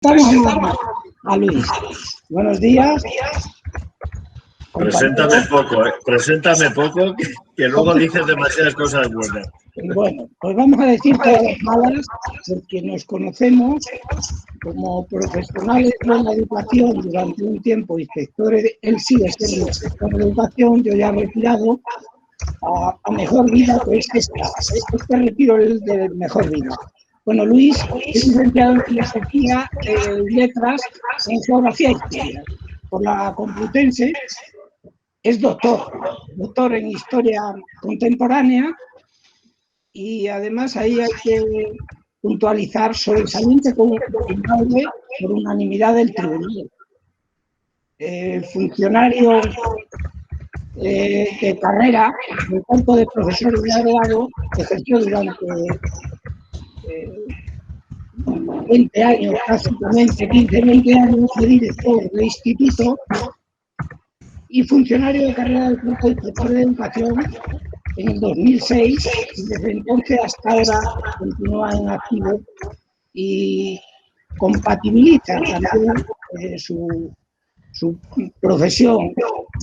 Presentamos a Luis. Buenos días. Preséntame poco, que luego dices demasiadas cosas buenas. Bueno, pues vamos a decir todas las malas, porque nos conocemos como profesionales de la educación durante un tiempo, inspectores, él sigue siendo inspector de educación, yo ya he retirado a mejor vida, pues este retiro es de mejor vida. Bueno, Luis es licenciado en Filosofía y Letras en Geografía e Historia por la Complutense. Es doctor en Historia Contemporánea y además ahí hay que puntualizar sobresaliente culpable por unanimidad del tribunal. Funcionario de carrera del cuerpo de profesores de grado que ejerció durante 20 años, básicamente 15-20 años, de director de instituto y funcionario de carrera del cuerpo de inspector de educación en el 2006 y desde entonces hasta ahora continúa en activo y compatibiliza también su profesión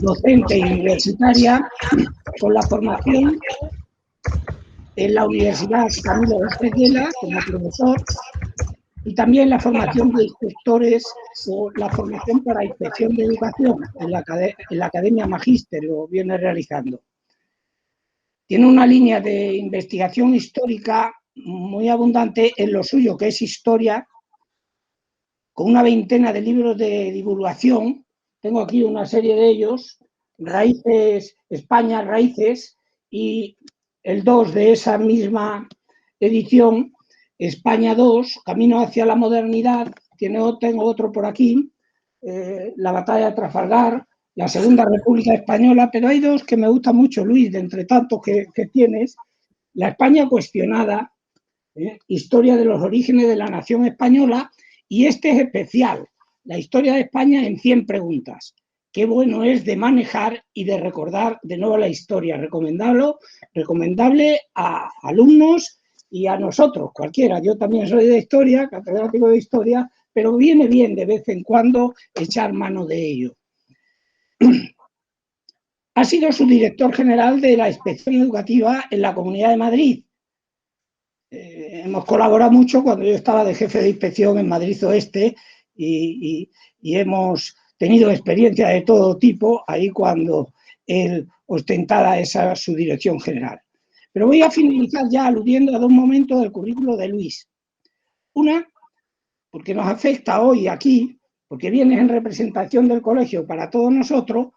docente y universitaria con la formación en la Universidad Camilo de Estegela como profesor y también la formación de inspectores o la formación para inspección de educación en la Academia Magíster lo viene realizando. Tiene una línea de investigación histórica muy abundante en lo suyo, que es historia, con una veintena de libros de divulgación. Tengo aquí una serie de ellos, Raíces, España, Raíces, y el 2 de esa misma edición, España 2, Camino hacia la modernidad. Tengo otro por aquí, La batalla de Trafalgar, la Segunda República Española, pero hay dos que me gustan mucho, Luis, de entre tantos que tienes. La España cuestionada, historia de los orígenes de la nación española, y este es especial, la historia de España en 100 preguntas. Qué bueno es de manejar y de recordar de nuevo la historia. Recomendable a alumnos y a nosotros, cualquiera. Yo también soy de historia, catedrático de historia, pero viene bien de vez en cuando echar mano de ello. Ha sido subdirector general de la Inspección Educativa en la Comunidad de Madrid. Hemos colaborado mucho cuando yo estaba de jefe de inspección en Madrid Oeste y hemos tenido experiencia de todo tipo ahí cuando él ostentaba esa subdirección general. Pero voy a finalizar ya aludiendo a dos momentos del currículo de Luis. Una, porque nos afecta hoy aquí, porque viene en representación del colegio para todos nosotros,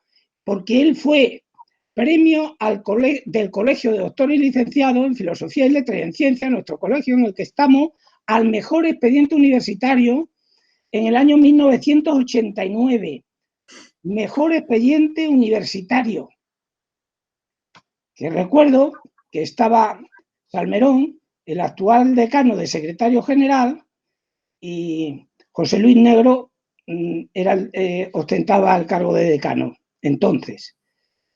porque él fue premio del Colegio de Doctores y Licenciados en Filosofía y Letras y en Ciencia, nuestro colegio en el que estamos, al mejor expediente universitario en el año 1989. Mejor expediente universitario. Que recuerdo que estaba Salmerón, el actual decano de secretario general, y José Luis Negro ostentaba el cargo de decano. Entonces,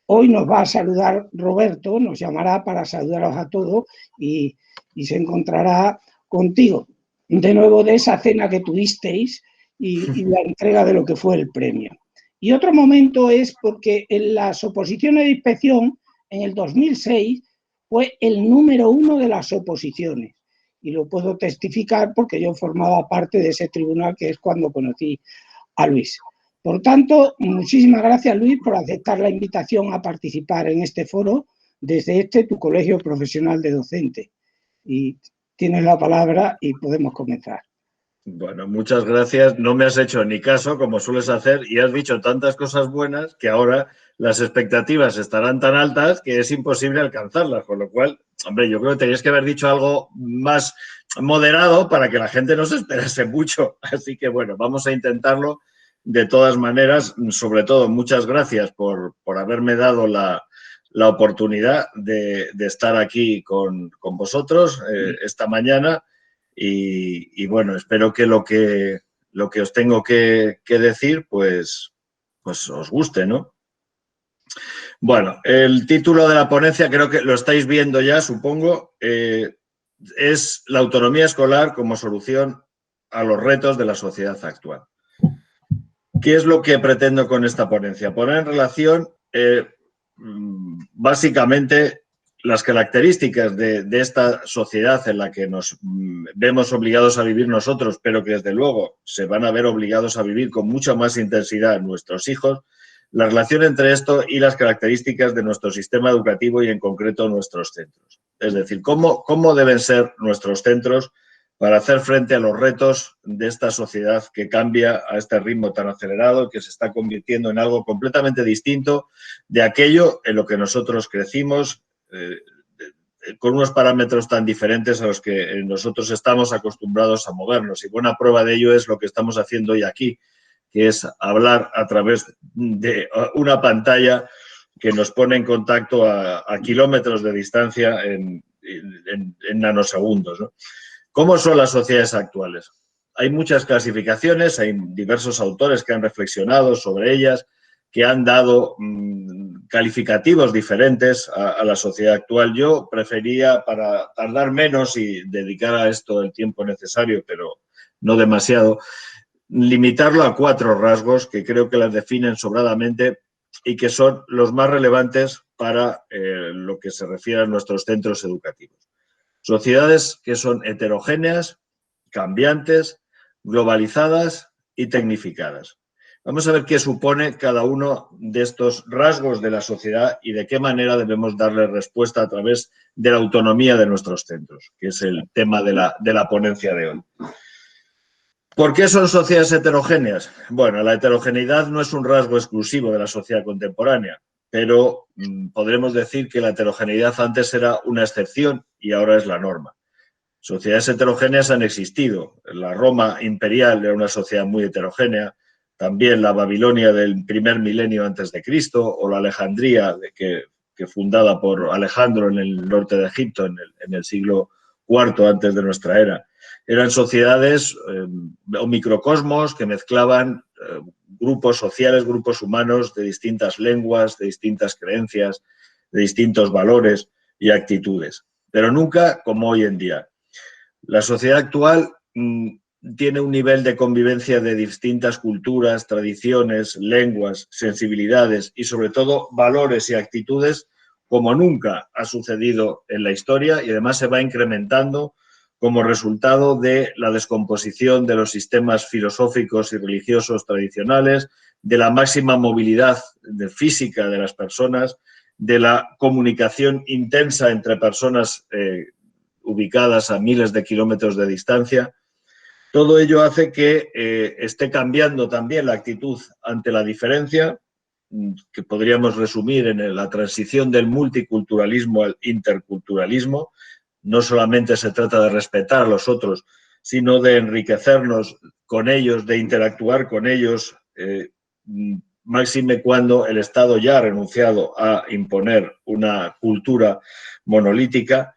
hoy nos va a saludar Roberto, nos llamará para saludaros a todos y se encontrará contigo de nuevo de esa cena que tuvisteis y la entrega de lo que fue el premio. Y otro momento es porque en las oposiciones de inspección, en el 2006, fue el número 1 de las oposiciones. Y lo puedo testificar porque yo formaba parte de ese tribunal, que es cuando conocí a Luis. Por tanto, muchísimas gracias, Luis, por aceptar la invitación a participar en este foro desde tu colegio profesional de docente. Y tienes la palabra y podemos comenzar. Bueno, muchas gracias. No me has hecho ni caso, como sueles hacer, y has dicho tantas cosas buenas que ahora las expectativas estarán tan altas que es imposible alcanzarlas. Con lo cual, hombre, yo creo que tenías que haber dicho algo más moderado para que la gente no se esperase mucho. Así que, bueno, vamos a intentarlo de todas maneras. Sobre todo, muchas gracias por haberme dado la oportunidad de estar aquí con vosotros esta mañana. Y bueno, espero que lo que os tengo que decir, pues os guste, ¿no? Bueno, el título de la ponencia, creo que lo estáis viendo ya, supongo, es la autonomía escolar como solución a los retos de la sociedad actual. ¿Qué es lo que pretendo con esta ponencia? Poner en relación básicamente las características de esta sociedad en la que nos vemos obligados a vivir nosotros, pero que desde luego se van a ver obligados a vivir con mucha más intensidad nuestros hijos, la relación entre esto y las características de nuestro sistema educativo y en concreto nuestros centros. Es decir, cómo deben ser nuestros centros para hacer frente a los retos de esta sociedad que cambia a este ritmo tan acelerado, que se está convirtiendo en algo completamente distinto de aquello en lo que nosotros crecimos, con unos parámetros tan diferentes a los que nosotros estamos acostumbrados a movernos. Y buena prueba de ello es lo que estamos haciendo hoy aquí, que es hablar a través de una pantalla que nos pone en contacto a kilómetros de distancia en nanosegundos, ¿no? ¿Cómo son las sociedades actuales? Hay muchas clasificaciones, hay diversos autores que han reflexionado sobre ellas, que han dado calificativos diferentes a la sociedad actual. Yo prefería, para tardar menos y dedicar a esto el tiempo necesario, pero no demasiado, limitarlo a 4 rasgos que creo que las definen sobradamente y que son los más relevantes para lo que se refiere a nuestros centros educativos. Sociedades que son heterogéneas, cambiantes, globalizadas y tecnificadas. Vamos a ver qué supone cada uno de estos rasgos de la sociedad y de qué manera debemos darle respuesta a través de la autonomía de nuestros centros, que es el tema de la ponencia de hoy. ¿Por qué son sociedades heterogéneas? Bueno, la heterogeneidad no es un rasgo exclusivo de la sociedad contemporánea, pero podremos decir que la heterogeneidad antes era una excepción y ahora es la norma. Sociedades heterogéneas han existido. La Roma imperial era una sociedad muy heterogénea, también la Babilonia del primer milenio antes de Cristo o la Alejandría, que fundada por Alejandro en el norte de Egipto en el siglo IV antes de nuestra era. Eran sociedades o microcosmos que mezclaban grupos sociales, grupos humanos de distintas lenguas, de distintas creencias, de distintos valores y actitudes, pero nunca como hoy en día. La sociedad actual tiene un nivel de convivencia de distintas culturas, tradiciones, lenguas, sensibilidades y sobre todo valores y actitudes como nunca ha sucedido en la historia y además se va incrementando como resultado de la descomposición de los sistemas filosóficos y religiosos tradicionales, de la máxima movilidad física de las personas, de la comunicación intensa entre personas ubicadas a miles de kilómetros de distancia. Todo ello hace que esté cambiando también la actitud ante la diferencia, que podríamos resumir en la transición del multiculturalismo al interculturalismo. No solamente se trata de respetar a los otros, sino de enriquecernos con ellos, de interactuar con ellos, máxime cuando el Estado ya ha renunciado a imponer una cultura monolítica.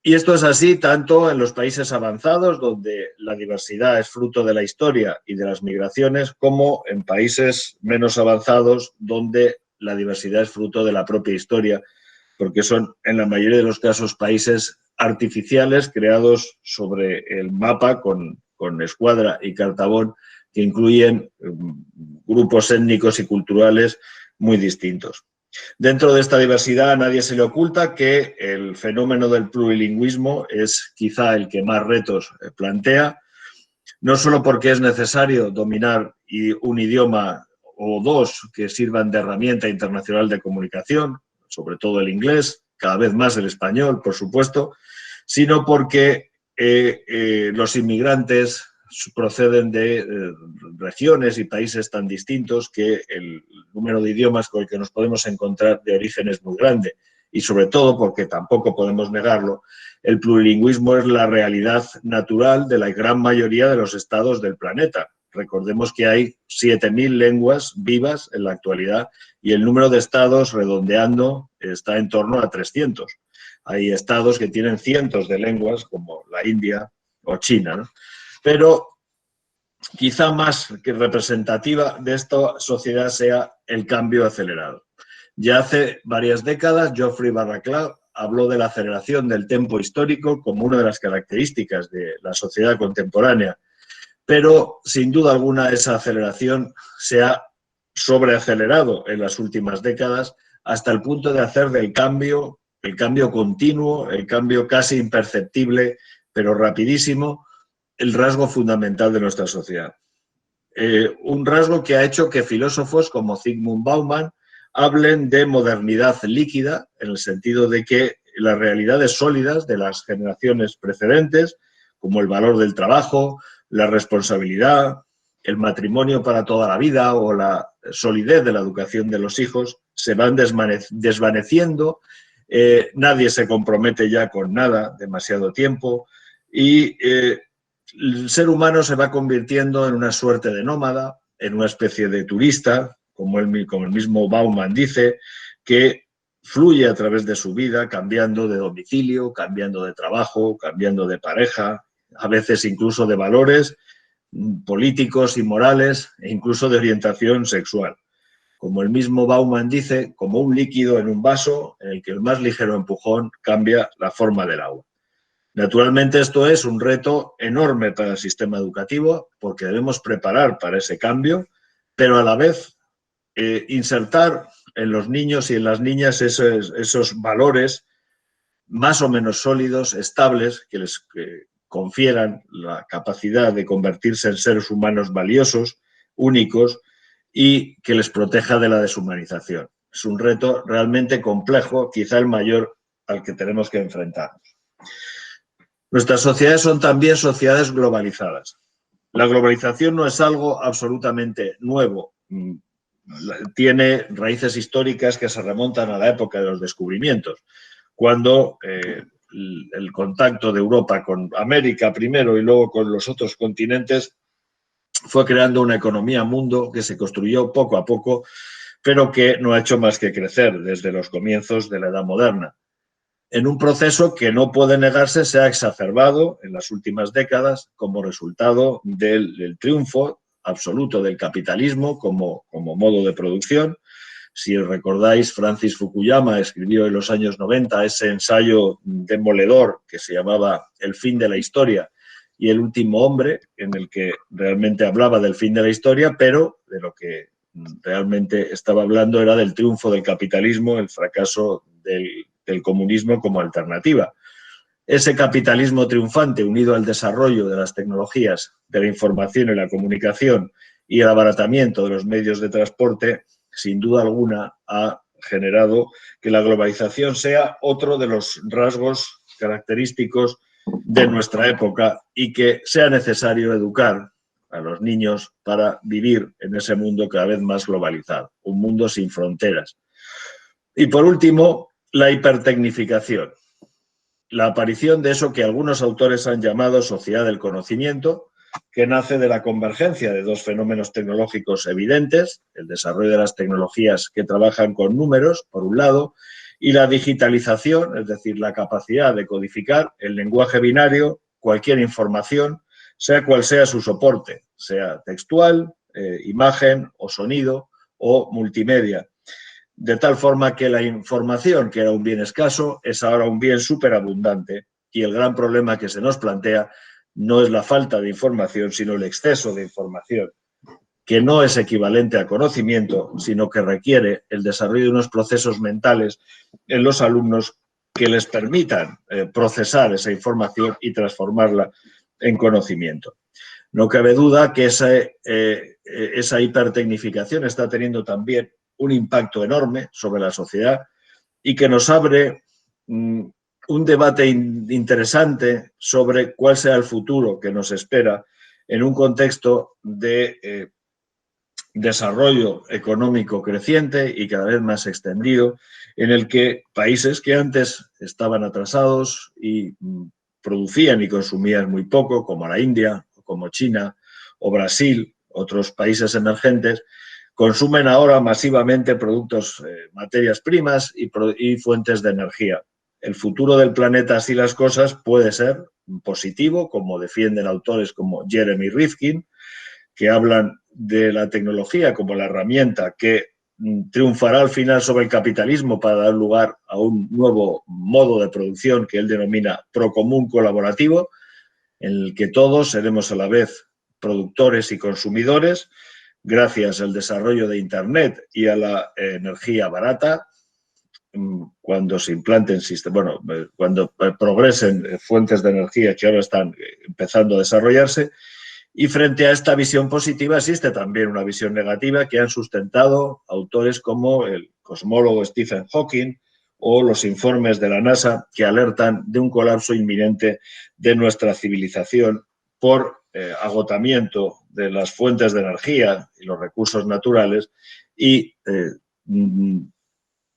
Y esto es así tanto en los países avanzados, donde la diversidad es fruto de la historia y de las migraciones, como en países menos avanzados, donde la diversidad es fruto de la propia historia, porque son en la mayoría de los casos países artificiales creados sobre el mapa con escuadra y cartabón, que incluyen grupos étnicos y culturales muy distintos. Dentro de esta diversidad a nadie se le oculta que el fenómeno del plurilingüismo es quizá el que más retos plantea, no solo porque es necesario dominar un idioma o dos que sirvan de herramienta internacional de comunicación, sobre todo el inglés, cada vez más el español, por supuesto, sino porque los inmigrantes proceden de regiones y países tan distintos que el número de idiomas con el que nos podemos encontrar de origen es muy grande. Y sobre todo, porque tampoco podemos negarlo, el plurilingüismo es la realidad natural de la gran mayoría de los estados del planeta. Recordemos que hay 7.000 lenguas vivas en la actualidad y el número de estados, redondeando, está en torno a 300. Hay estados que tienen cientos de lenguas, como la India o China, ¿no? Pero quizá más que representativa de esta sociedad sea el cambio acelerado. Ya hace varias décadas, Geoffrey Barraclough habló de la aceleración del tempo histórico como una de las características de la sociedad contemporánea pero sin duda alguna esa aceleración se ha sobreacelerado en las últimas décadas hasta el punto de hacer del cambio, el cambio continuo, el cambio casi imperceptible, pero rapidísimo, el rasgo fundamental de nuestra sociedad. Un rasgo que ha hecho que filósofos como Zygmunt Bauman hablen de modernidad líquida, en el sentido de que las realidades sólidas de las generaciones precedentes, como el valor del trabajo, la responsabilidad, el matrimonio para toda la vida o la solidez de la educación de los hijos, se van desvaneciendo, nadie se compromete ya con nada demasiado tiempo y el ser humano se va convirtiendo en una suerte de nómada, en una especie de turista, como el mismo Bauman dice, que fluye a través de su vida, cambiando de domicilio, cambiando de trabajo, cambiando de pareja, a veces incluso de valores políticos y morales e incluso de orientación sexual. Como el mismo Bauman dice, como un líquido en un vaso en el que el más ligero empujón cambia la forma del agua. Naturalmente esto es un reto enorme para el sistema educativo porque debemos preparar para ese cambio, pero a la vez insertar en los niños y en las niñas esos valores más o menos sólidos, estables, que les confieran la capacidad de convertirse en seres humanos valiosos, únicos y que les proteja de la deshumanización. Es un reto realmente complejo, quizá el mayor al que tenemos que enfrentarnos. Nuestras sociedades son también sociedades globalizadas. La globalización no es algo absolutamente nuevo. Tiene raíces históricas que se remontan a la época de los descubrimientos, cuando el contacto de Europa con América primero y luego con los otros continentes fue creando una economía mundo que se construyó poco a poco, pero que no ha hecho más que crecer desde los comienzos de la Edad Moderna, en un proceso que no puede negarse se ha exacerbado en las últimas décadas como resultado del triunfo absoluto del capitalismo como modo de producción. Si recordáis, Francis Fukuyama escribió en los años 90 ese ensayo demoledor que se llamaba El fin de la historia y el último hombre, en el que realmente hablaba del fin de la historia, pero de lo que realmente estaba hablando era del triunfo del capitalismo, el fracaso del comunismo como alternativa. Ese capitalismo triunfante, unido al desarrollo de las tecnologías de la información y la comunicación y el abaratamiento de los medios de transporte, sin duda alguna ha generado que la globalización sea otro de los rasgos característicos de nuestra época y que sea necesario educar a los niños para vivir en ese mundo cada vez más globalizado, un mundo sin fronteras. Y por último, la hipertecnificación, la aparición de eso que algunos autores han llamado sociedad del conocimiento, que nace de la convergencia de dos fenómenos tecnológicos evidentes, el desarrollo de las tecnologías que trabajan con números, por un lado, y la digitalización, es decir, la capacidad de codificar el lenguaje binario, cualquier información, sea cual sea su soporte, sea textual, imagen o sonido o multimedia. De tal forma que la información, que era un bien escaso, es ahora un bien superabundante y el gran problema que se nos plantea no es la falta de información, sino el exceso de información, que no es equivalente a conocimiento, sino que requiere el desarrollo de unos procesos mentales en los alumnos que les permitan procesar esa información y transformarla en conocimiento. No cabe duda que esa hipertecnificación está teniendo también un impacto enorme sobre la sociedad y que nos abre un debate interesante sobre cuál será el futuro que nos espera en un contexto de desarrollo económico creciente y cada vez más extendido, en el que países que antes estaban atrasados y producían y consumían muy poco, como la India, como China o Brasil, otros países emergentes, consumen ahora masivamente productos, materias primas y fuentes de energía. El futuro del planeta, así las cosas, puede ser positivo, como defienden autores como Jeremy Rifkin, que hablan de la tecnología como la herramienta que triunfará al final sobre el capitalismo para dar lugar a un nuevo modo de producción que él denomina procomún colaborativo, en el que todos seremos a la vez productores y consumidores, gracias al desarrollo de Internet y a la energía barata. Cuando se implanten sistemas, cuando progresen fuentes de energía que ahora están empezando a desarrollarse. Y frente a esta visión positiva existe también una visión negativa que han sustentado autores como el cosmólogo Stephen Hawking o los informes de la NASA que alertan de un colapso inminente de nuestra civilización por agotamiento de las fuentes de energía y los recursos naturales y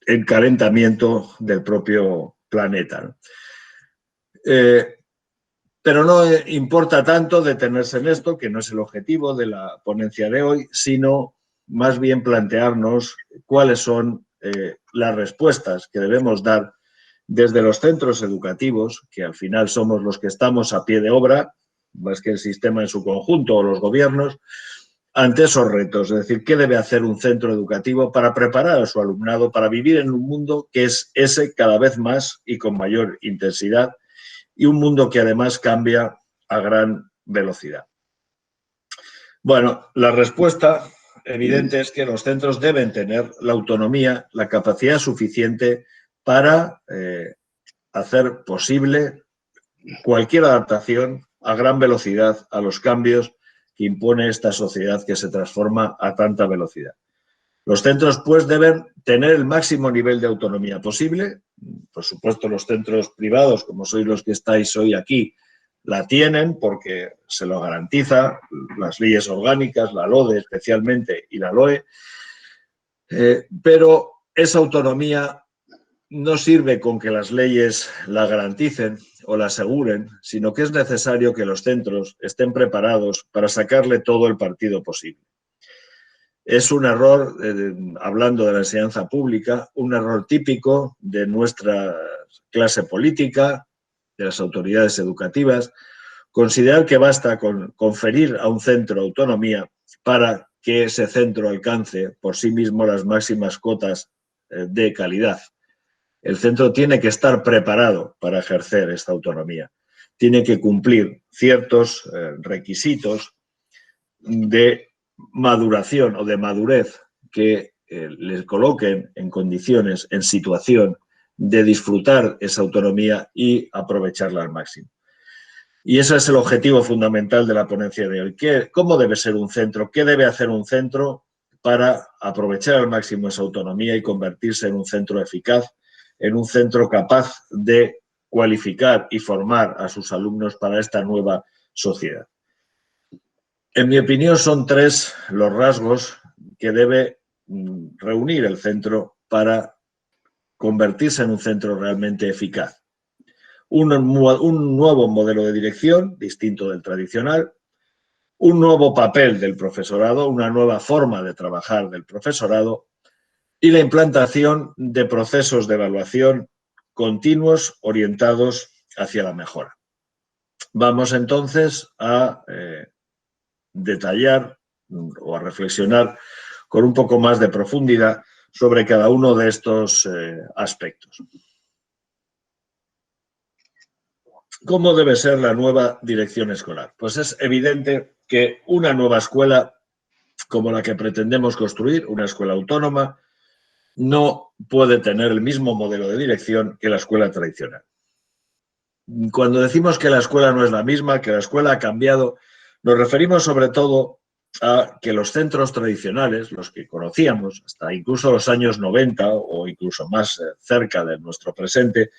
el calentamiento del propio planeta. Pero no importa tanto detenerse en esto, que no es el objetivo de la ponencia de hoy, sino más bien plantearnos cuáles son las respuestas que debemos dar desde los centros educativos, que al final somos los que estamos a pie de obra, más que el sistema en su conjunto o los gobiernos, ante esos retos. Es decir, ¿qué debe hacer un centro educativo para preparar a su alumnado para vivir en un mundo que es ese cada vez más y con mayor intensidad, y un mundo que además cambia a gran velocidad? Bueno, la respuesta evidente es que los centros deben tener la autonomía, la capacidad suficiente para hacer posible cualquier adaptación a gran velocidad a los cambios que impone esta sociedad que se transforma a tanta velocidad. Los centros, pues, deben tener el máximo nivel de autonomía posible. Por supuesto, los centros privados, como sois los que estáis hoy aquí, la tienen porque se lo garantiza las leyes orgánicas, la LODE especialmente y la LOE, pero esa autonomía no sirve con que las leyes la garanticen o la aseguren, sino que es necesario que los centros estén preparados para sacarle todo el partido posible. Es un error, hablando de la enseñanza pública, un error típico de nuestra clase política, de las autoridades educativas, considerar que basta con conferir a un centro autonomía para que ese centro alcance por sí mismo las máximas cotas de calidad. El centro tiene que estar preparado para ejercer esta autonomía. Tiene que cumplir ciertos requisitos de maduración o de madurez que les coloquen en condiciones, en situación de disfrutar esa autonomía y aprovecharla al máximo. Y ese es el objetivo fundamental de la ponencia de hoy. ¿Cómo debe ser un centro? ¿Qué debe hacer un centro para aprovechar al máximo esa autonomía y convertirse en un centro eficaz, en un centro capaz de cualificar y formar a sus alumnos para esta nueva sociedad? En mi opinión, son tres los rasgos que debe reunir el centro para convertirse en un centro realmente eficaz. Un nuevo modelo de dirección, distinto del tradicional, un nuevo papel del profesorado, una nueva forma de trabajar del profesorado y la implantación de procesos de evaluación continuos orientados hacia la mejora. Vamos entonces a detallar o a reflexionar con un poco más de profundidad sobre cada uno de estos aspectos. ¿Cómo debe ser la nueva dirección escolar? Pues es evidente que una nueva escuela como la que pretendemos construir, una escuela autónoma, no puede tener el mismo modelo de dirección que la escuela tradicional. Cuando decimos que la escuela no es la misma, que la escuela ha cambiado, nos referimos sobre todo a que los centros tradicionales, los que conocíamos hasta incluso los años 90 o incluso más cerca de nuestro presente,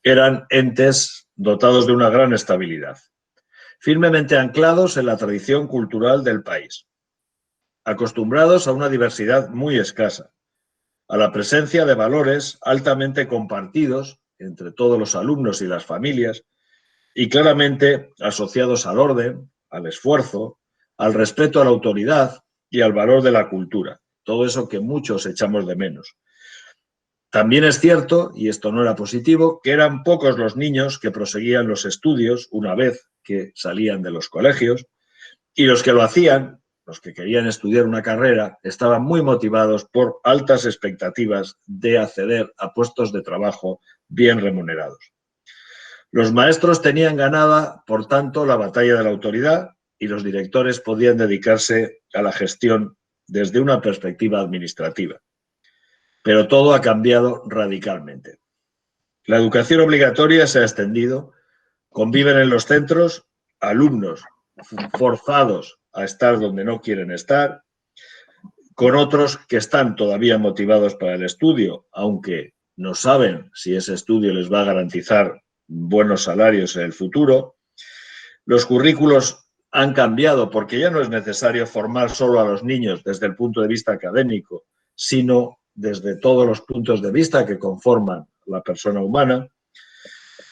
eran entes dotados de una gran estabilidad, firmemente anclados en la tradición cultural del país, acostumbrados a una diversidad muy escasa, a la presencia de valores altamente compartidos entre todos los alumnos y las familias y claramente asociados al orden, al esfuerzo, al respeto a la autoridad y al valor de la cultura, todo eso que muchos echamos de menos. También es cierto, y esto no era positivo, que eran pocos los niños que proseguían los estudios una vez que salían de los colegios, y los que lo hacían, los que querían estudiar una carrera, estaban muy motivados por altas expectativas de acceder a puestos de trabajo bien remunerados. Los maestros tenían ganada, por tanto, la batalla de la autoridad y los directores podían dedicarse a la gestión desde una perspectiva administrativa. Pero todo ha cambiado radicalmente. La educación obligatoria se ha extendido, conviven en los centros alumnos forzados a estar donde no quieren estar, con otros que están todavía motivados para el estudio, aunque no saben si ese estudio les va a garantizar buenos salarios en el futuro. Los currículos han cambiado porque ya no es necesario formar solo a los niños desde el punto de vista académico, sino desde todos los puntos de vista que conforman la persona humana.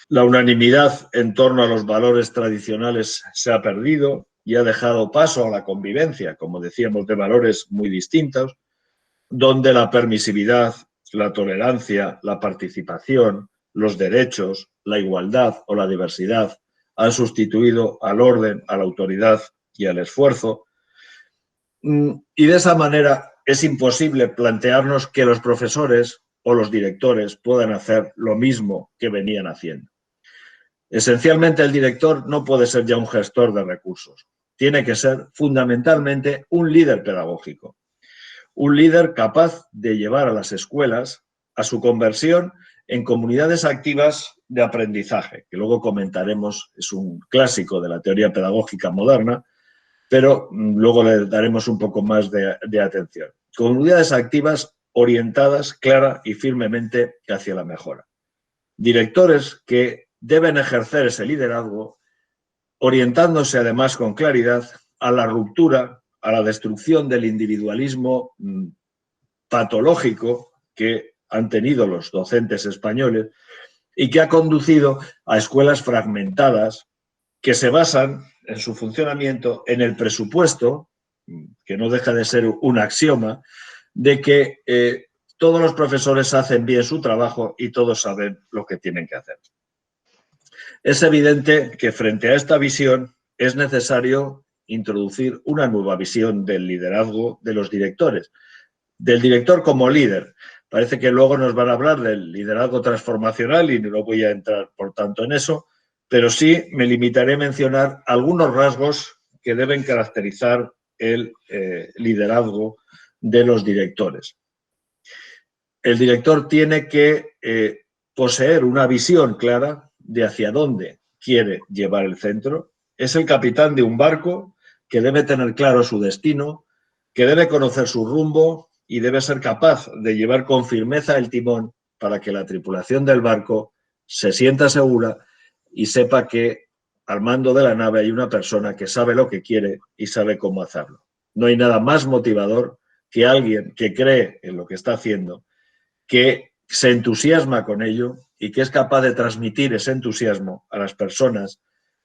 La unanimidad en torno a los valores tradicionales se ha perdido y ha dejado paso a la convivencia, como decíamos, de valores muy distintos, donde la permisividad, la tolerancia, la participación, los derechos, la igualdad o la diversidad han sustituido al orden, a la autoridad y al esfuerzo. Y de esa manera es imposible plantearnos que los profesores o los directores puedan hacer lo mismo que venían haciendo. Esencialmente, el director no puede ser ya un gestor de recursos. Tiene que ser fundamentalmente un líder pedagógico. Un líder capaz de llevar a las escuelas a su conversión en comunidades activas de aprendizaje, que luego comentaremos, es un clásico de la teoría pedagógica moderna, pero luego le daremos un poco más de atención. Comunidades activas orientadas clara y firmemente hacia la mejora. Directores que deben ejercer ese liderazgo orientándose además con claridad a la ruptura, a la destrucción del individualismo patológico que han tenido los docentes españoles y que ha conducido a escuelas fragmentadas que se basan en su funcionamiento en el presupuesto, que no deja de ser un axioma, de que todos los profesores hacen bien su trabajo y todos saben lo que tienen que hacer. Es evidente que frente a esta visión es necesario introducir una nueva visión del liderazgo de los directores, del director como líder. Parece que luego nos van a hablar del liderazgo transformacional y no voy a entrar, por tanto, en eso, pero sí me limitaré a mencionar algunos rasgos que deben caracterizar el liderazgo de los directores. El director tiene que poseer una visión clara de hacia dónde quiere llevar el centro. Es el capitán de un barco que debe tener claro su destino, que debe conocer su rumbo y debe ser capaz de llevar con firmeza el timón para que la tripulación del barco se sienta segura y sepa que al mando de la nave hay una persona que sabe lo que quiere y sabe cómo hacerlo. No hay nada más motivador que alguien que cree en lo que está haciendo, que se entusiasma con ello y que es capaz de transmitir ese entusiasmo a las personas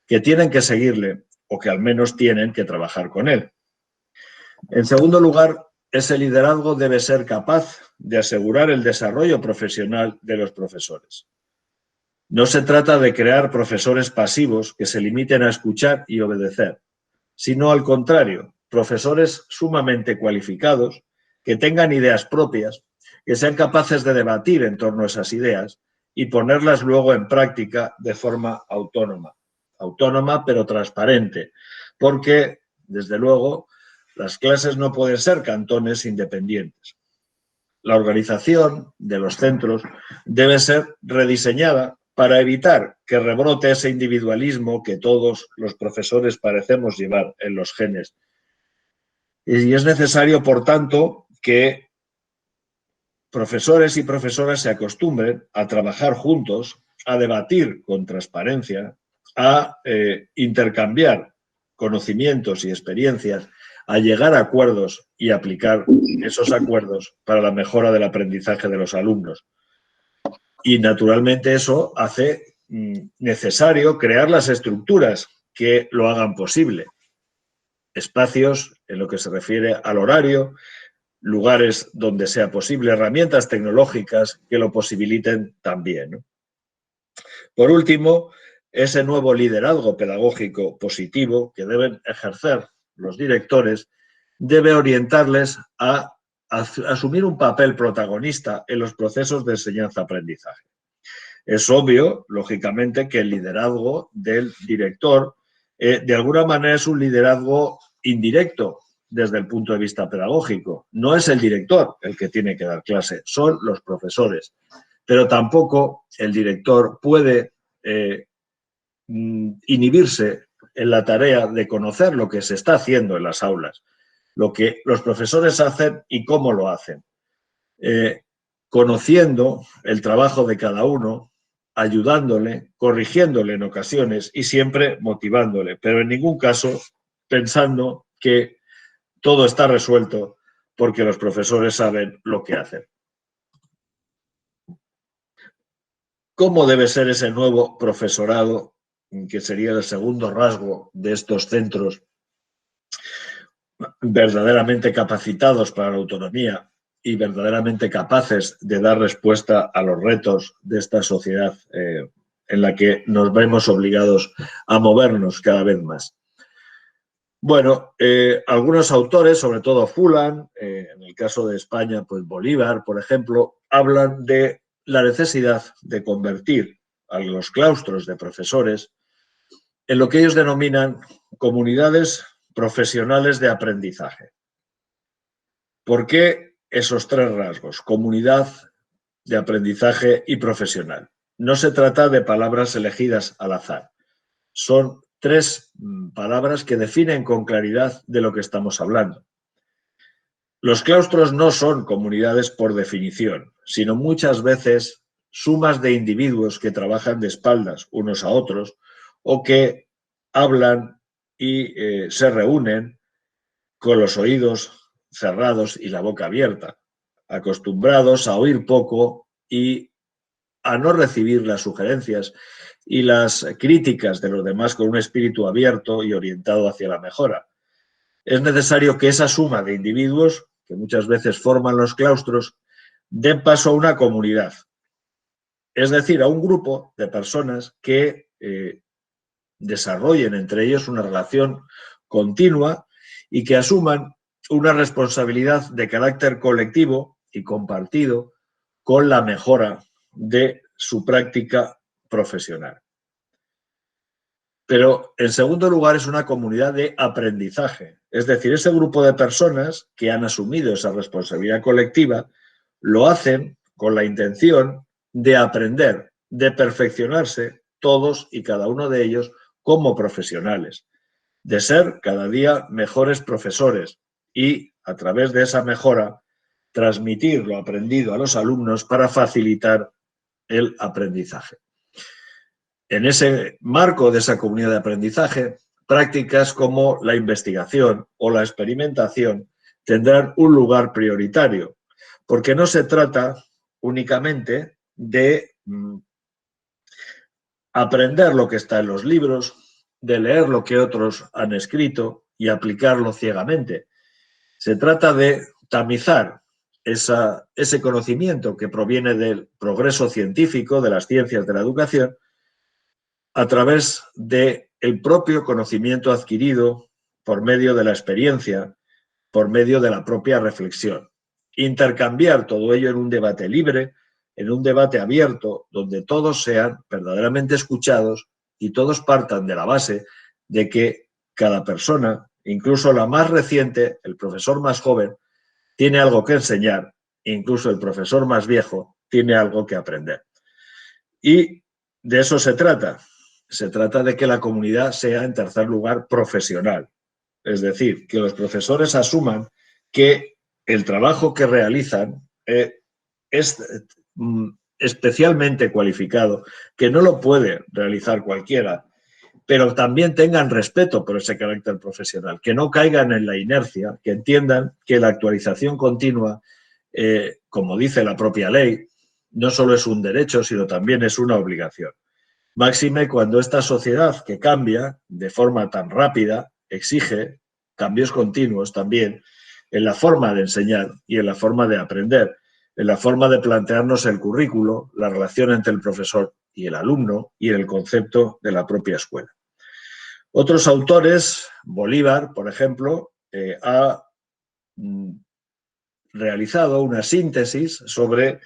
que tienen que seguirle o que al menos tienen que trabajar con él. En segundo lugar, ese liderazgo debe ser capaz de asegurar el desarrollo profesional de los profesores. No se trata de crear profesores pasivos que se limiten a escuchar y obedecer, sino al contrario, profesores sumamente cualificados, que tengan ideas propias, que sean capaces de debatir en torno a esas ideas y ponerlas luego en práctica de forma autónoma. Autónoma pero transparente, porque, desde luego, las clases no pueden ser cantones independientes. La organización de los centros debe ser rediseñada para evitar que rebrote ese individualismo que todos los profesores parecemos llevar en los genes. Y es necesario, por tanto, que profesores y profesoras se acostumbren a trabajar juntos, a debatir con transparencia, a intercambiar conocimientos y experiencias, a llegar a acuerdos y aplicar esos acuerdos para la mejora del aprendizaje de los alumnos. Y naturalmente eso hace necesario crear las estructuras que lo hagan posible. Espacios en lo que se refiere al horario, lugares donde sea posible, herramientas tecnológicas que lo posibiliten también, ¿no? Por último, ese nuevo liderazgo pedagógico positivo que deben ejercer los directores debe orientarles a asumir un papel protagonista en los procesos de enseñanza-aprendizaje. Es obvio, lógicamente, que el liderazgo del director de alguna manera es un liderazgo indirecto desde el punto de vista pedagógico. No es el director el que tiene que dar clase, son los profesores. Pero tampoco el director puede inhibirse en la tarea de conocer lo que se está haciendo en las aulas, lo que los profesores hacen y cómo lo hacen, conociendo el trabajo de cada uno, ayudándole, corrigiéndole en ocasiones y siempre motivándole, pero en ningún caso pensando que todo está resuelto porque los profesores saben lo que hacen. ¿Cómo debe ser ese nuevo profesorado, que sería el segundo rasgo de estos centros verdaderamente capacitados para la autonomía y verdaderamente capaces de dar respuesta a los retos de esta sociedad en la que nos vemos obligados a movernos cada vez más? Bueno, algunos autores, sobre todo Fulan, en el caso de España, pues Bolívar, por ejemplo, hablan de la necesidad de convertir a los claustros de profesores en lo que ellos denominan comunidades profesionales de aprendizaje. ¿Por qué esos tres rasgos? Comunidad de aprendizaje y profesional. No se trata de palabras elegidas al azar. Son tres palabras que definen con claridad de lo que estamos hablando. Los claustros no son comunidades por definición, sino muchas veces sumas de individuos que trabajan de espaldas unos a otros o que hablan y se reúnen con los oídos cerrados y la boca abierta, acostumbrados a oír poco y a no recibir las sugerencias y las críticas de los demás con un espíritu abierto y orientado hacia la mejora. Es necesario que esa suma de individuos, que muchas veces forman los claustros, den paso a una comunidad, es decir, a un grupo de personas que desarrollen entre ellos una relación continua y que asuman una responsabilidad de carácter colectivo y compartido con la mejora de su práctica profesional. Pero, en segundo lugar, es una comunidad de aprendizaje. Es decir, ese grupo de personas que han asumido esa responsabilidad colectiva lo hacen con la intención de aprender, de perfeccionarse todos y cada uno de ellos como profesionales, de ser cada día mejores profesores y, a través de esa mejora, transmitir lo aprendido a los alumnos para facilitar el aprendizaje. En ese marco de esa comunidad de aprendizaje, prácticas como la investigación o la experimentación tendrán un lugar prioritario, porque no se trata únicamente de aprender lo que está en los libros, de leer lo que otros han escrito y aplicarlo ciegamente. Se trata de tamizar ese conocimiento que proviene del progreso científico, de las ciencias de la educación, a través del propio conocimiento adquirido por medio de la experiencia, por medio de la propia reflexión. Intercambiar todo ello en un debate libre, en un debate abierto, donde todos sean verdaderamente escuchados y todos partan de la base de que cada persona, incluso la más reciente, el profesor más joven, tiene algo que enseñar, incluso el profesor más viejo tiene algo que aprender. Y de eso se trata. Se trata de que la comunidad sea, en tercer lugar, profesional. Es decir, que los profesores asuman que el trabajo que realizan es especialmente cualificado, que no lo puede realizar cualquiera, pero también tengan respeto por ese carácter profesional, que no caigan en la inercia, que entiendan que la actualización continua, como dice la propia ley, no solo es un derecho, sino también es una obligación. Máxime cuando esta sociedad que cambia de forma tan rápida exige cambios continuos también en la forma de enseñar y en la forma de aprender, en la forma de plantearnos el currículo, la relación entre el profesor y el alumno y el concepto de la propia escuela. Otros autores, Bolívar, por ejemplo, ha realizado una síntesis sobre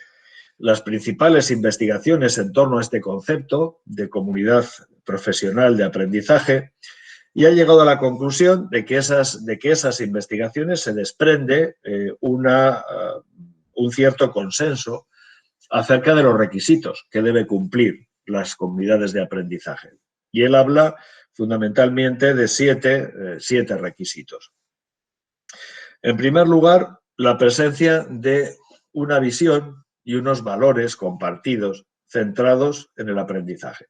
las principales investigaciones en torno a este concepto de comunidad profesional de aprendizaje y ha llegado a la conclusión de que esas investigaciones se desprende un cierto consenso acerca de los requisitos que deben cumplir las comunidades de aprendizaje. Y él habla fundamentalmente de siete requisitos. En primer lugar, la presencia de una visión y unos valores compartidos centrados en el aprendizaje.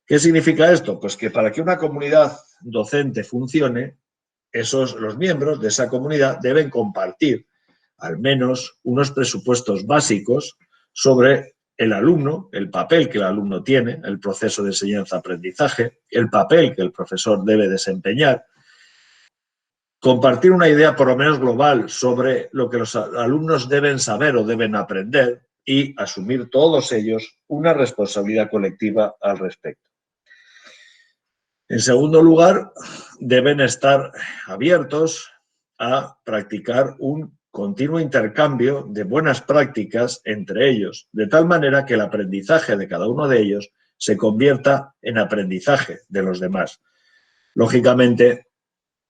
¿Qué significa esto? Pues que para que una comunidad docente funcione, los miembros de esa comunidad deben compartir al menos unos presupuestos básicos sobre el alumno, el papel que el alumno tiene, el proceso de enseñanza-aprendizaje, el papel que el profesor debe desempeñar, compartir una idea por lo menos global sobre lo que los alumnos deben saber o deben aprender y asumir todos ellos una responsabilidad colectiva al respecto. En segundo lugar, deben estar abiertos a practicar un continuo intercambio de buenas prácticas entre ellos, de tal manera que el aprendizaje de cada uno de ellos se convierta en aprendizaje de los demás. Lógicamente,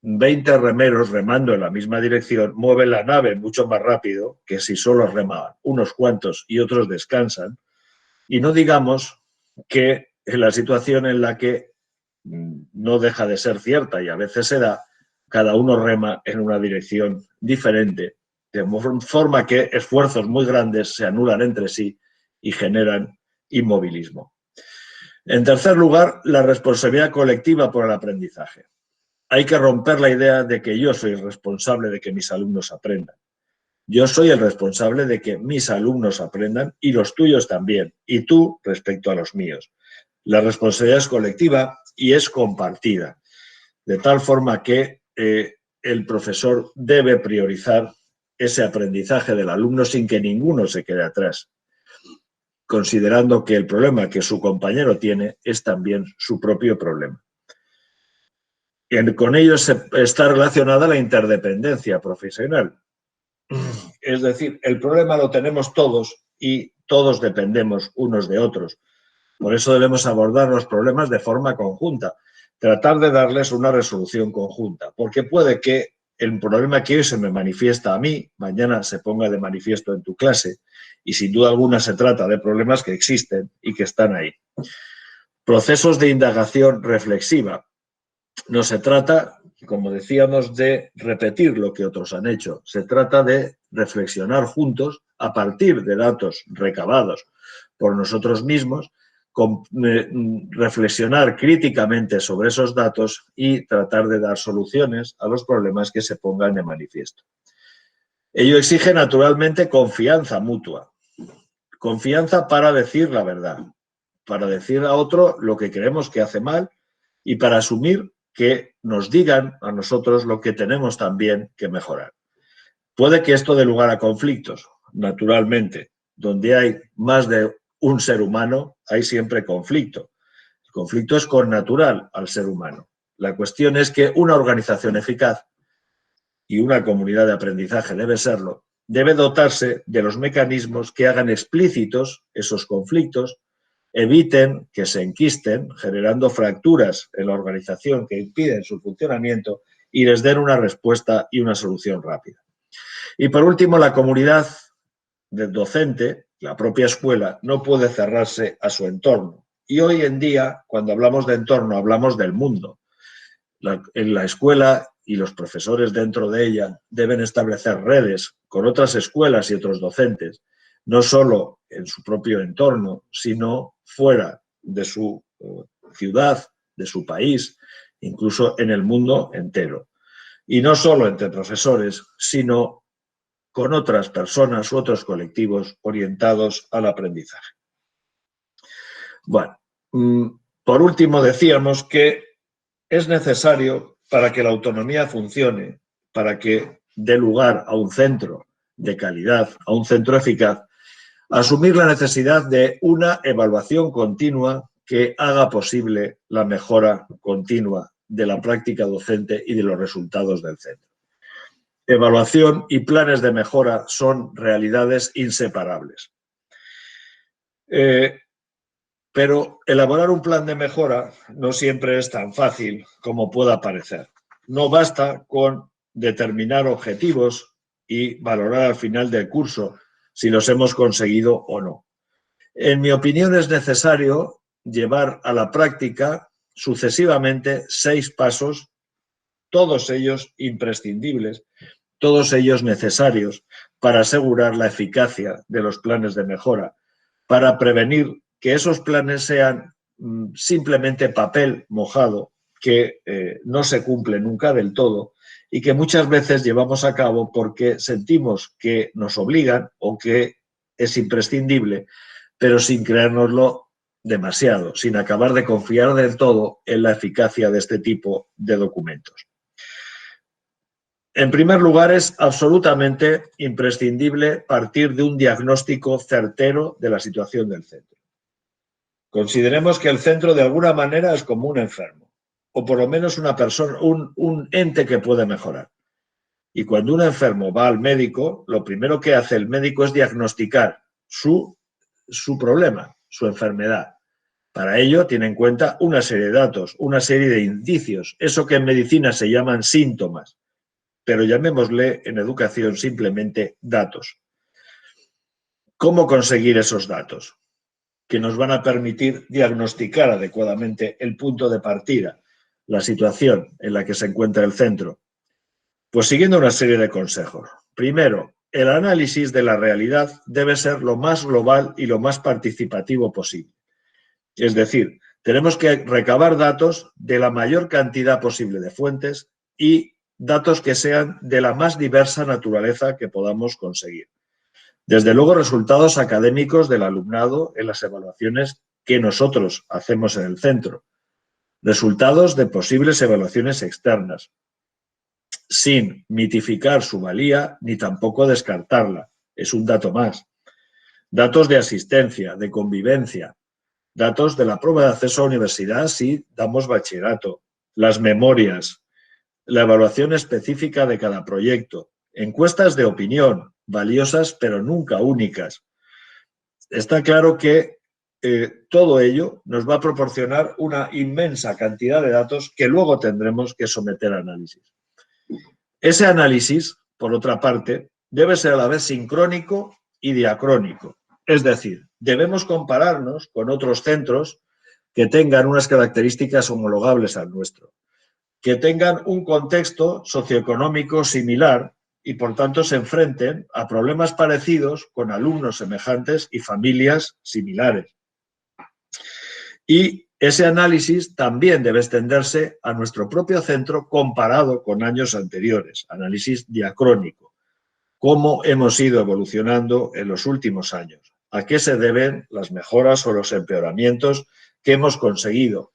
20 remeros remando en la misma dirección mueven la nave mucho más rápido que si solo remaban unos cuantos y otros descansan. Y no digamos que en la situación en la que no deja de ser cierta y a veces se da, cada uno rema en una dirección diferente, de forma que esfuerzos muy grandes se anulan entre sí y generan inmovilismo. En tercer lugar, la responsabilidad colectiva por el aprendizaje. Hay que romper la idea de que yo soy el responsable de que mis alumnos aprendan. Yo soy el responsable de que mis alumnos aprendan y los tuyos también, y tú respecto a los míos. La responsabilidad es colectiva y es compartida, de tal forma que el profesor debe priorizar ese aprendizaje del alumno sin que ninguno se quede atrás, considerando que el problema que su compañero tiene es también su propio problema. Con ello está relacionada la interdependencia profesional. Es decir, el problema lo tenemos todos y todos dependemos unos de otros. Por eso debemos abordar los problemas de forma conjunta, tratar de darles una resolución conjunta, porque puede que el problema que hoy se me manifiesta a mí, mañana se ponga de manifiesto en tu clase, y sin duda alguna se trata de problemas que existen y que están ahí. Procesos de indagación reflexiva. No se trata, como decíamos, de repetir lo que otros han hecho. Se trata de reflexionar juntos a partir de datos recabados por nosotros mismos, reflexionar críticamente sobre esos datos y tratar de dar soluciones a los problemas que se pongan de manifiesto. Ello exige naturalmente confianza mutua. Confianza para decir la verdad, para decir a otro lo que creemos que hace mal y para asumir que nos digan a nosotros lo que tenemos también que mejorar. Puede que esto dé lugar a conflictos, naturalmente. Donde hay más de un ser humano, hay siempre conflicto. El conflicto es connatural al ser humano. La cuestión es que una organización eficaz, y una comunidad de aprendizaje debe serlo, debe dotarse de los mecanismos que hagan explícitos esos conflictos, eviten que se enquisten, generando fracturas en la organización que impiden su funcionamiento y les den una respuesta y una solución rápida. Y por último, la comunidad del docente, la propia escuela, no puede cerrarse a su entorno. Y hoy en día, cuando hablamos de entorno, hablamos del mundo. En la escuela y los profesores dentro de ella deben establecer redes con otras escuelas y otros docentes, no solo en su propio entorno, sino fuera de su ciudad, de su país, incluso en el mundo entero. Y no solo entre profesores, sino con otras personas u otros colectivos orientados al aprendizaje. Bueno, por último decíamos que es necesario para que la autonomía funcione, para que dé lugar a un centro de calidad, a un centro eficaz, asumir la necesidad de una evaluación continua que haga posible la mejora continua de la práctica docente y de los resultados del centro. Evaluación y planes de mejora son realidades inseparables. Pero elaborar un plan de mejora no siempre es tan fácil como pueda parecer. No basta con determinar objetivos y valorar al final del curso si los hemos conseguido o no. En mi opinión, es necesario llevar a la práctica sucesivamente 6 pasos, todos ellos imprescindibles, todos ellos necesarios para asegurar la eficacia de los planes de mejora, para prevenir que esos planes sean simplemente papel mojado, que no se cumple nunca del todo y que muchas veces llevamos a cabo porque sentimos que nos obligan o que es imprescindible, pero sin creérnoslo demasiado, sin acabar de confiar del todo en la eficacia de este tipo de documentos. En primer lugar, es absolutamente imprescindible partir de un diagnóstico certero de la situación del centro. Consideremos que el centro de alguna manera es como un enfermo, o por lo menos una persona, un ente que puede mejorar. Y cuando un enfermo va al médico, lo primero que hace el médico es diagnosticar su problema, su enfermedad. Para ello tiene en cuenta una serie de datos, una serie de indicios, eso que en medicina se llaman síntomas, pero llamémosle en educación simplemente datos. ¿Cómo conseguir esos datos que nos van a permitir diagnosticar adecuadamente el punto de partida, la situación en la que se encuentra el centro? Pues siguiendo una serie de consejos. Primero, el análisis de la realidad debe ser lo más global y lo más participativo posible. Es decir, tenemos que recabar datos de la mayor cantidad posible de fuentes y datos que sean de la más diversa naturaleza que podamos conseguir. Desde luego, resultados académicos del alumnado en las evaluaciones que nosotros hacemos en el centro. Resultados de posibles evaluaciones externas, sin mitificar su valía ni tampoco descartarla. Es un dato más. Datos de asistencia, de convivencia, datos de la prueba de acceso a universidad si damos bachillerato, las memorias, la evaluación específica de cada proyecto, encuestas de opinión, valiosas pero nunca únicas. Está claro que todo ello nos va a proporcionar una inmensa cantidad de datos que luego tendremos que someter a análisis. Ese análisis, por otra parte, debe ser a la vez sincrónico y diacrónico. Es decir, debemos compararnos con otros centros que tengan unas características homologables al nuestro, que tengan un contexto socioeconómico similar y, por tanto, se enfrenten a problemas parecidos con alumnos semejantes y familias similares. Y ese análisis también debe extenderse a nuestro propio centro comparado con años anteriores, análisis diacrónico. ¿Cómo hemos ido evolucionando en los últimos años? ¿A qué se deben las mejoras o los empeoramientos que hemos conseguido?